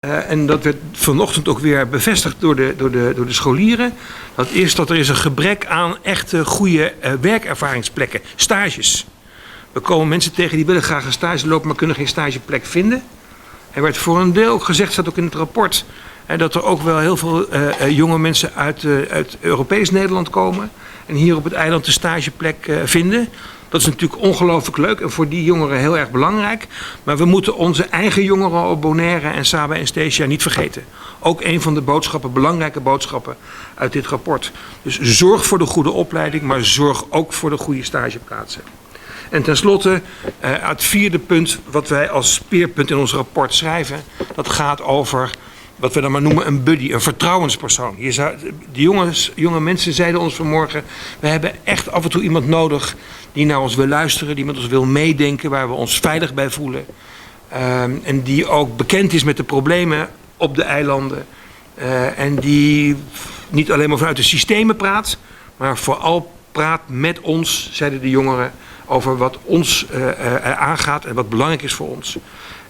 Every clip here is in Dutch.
En dat werd vanochtend ook weer bevestigd door de scholieren. Dat is dat er is een gebrek aan echte goede werkervaringsplekken, stages. We komen mensen tegen die willen graag een stage lopen, maar kunnen geen stageplek vinden. Er werd voor een deel ook gezegd, staat ook in het rapport, dat er ook wel heel veel jonge mensen uit Europees Nederland komen. En hier op het eiland een stageplek vinden. Dat is natuurlijk ongelooflijk leuk en voor die jongeren heel erg belangrijk. Maar we moeten onze eigen jongeren op Bonaire en Saba en Statia niet vergeten. Ook een van de boodschappen, belangrijke boodschappen uit dit rapport. Dus zorg voor de goede opleiding, maar zorg ook voor de goede stageplaatsen. En tenslotte, het vierde punt wat wij als speerpunt in ons rapport schrijven. Dat gaat over wat we dan maar noemen een buddy, een vertrouwenspersoon. De jonge mensen zeiden ons vanmorgen, we hebben echt af en toe iemand nodig die naar ons wil luisteren, die met ons wil meedenken, waar we ons veilig bij voelen. En die ook bekend is met de problemen op de eilanden. En die niet alleen maar vanuit de systemen praat, maar vooral praat met ons, zeiden de jongeren, over wat ons aangaat en wat belangrijk is voor ons.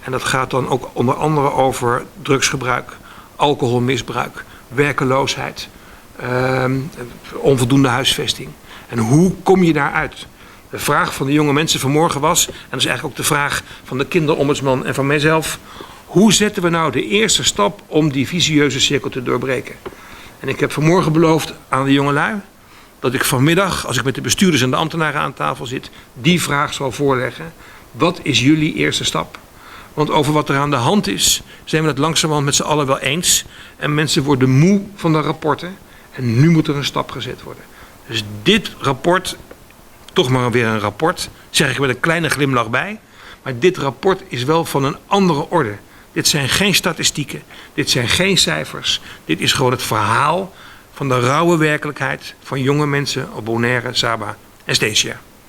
En dat gaat dan ook onder andere over drugsgebruik, alcoholmisbruik, werkeloosheid, onvoldoende huisvesting. En hoe kom je daaruit? De vraag van de jonge mensen vanmorgen was, en dat is eigenlijk ook de vraag van de kinderombudsman en van mijzelf, hoe zetten we nou de eerste stap om die vicieuze cirkel te doorbreken? En ik heb vanmorgen beloofd aan de jongelui dat ik vanmiddag, als ik met de bestuurders en de ambtenaren aan tafel zit, die vraag zal voorleggen. Wat is jullie eerste stap? Want over wat er aan de hand is, zijn we het langzamerhand met z'n allen wel eens. En mensen worden moe van de rapporten. En nu moet er een stap gezet worden. Dus dit rapport, toch maar weer een rapport, zeg ik met een kleine glimlach bij. Maar dit rapport is wel van een andere orde. Dit zijn geen statistieken, dit zijn geen cijfers. Dit is gewoon het verhaal van de rauwe werkelijkheid van jonge mensen op Bonaire, Saba en Statia.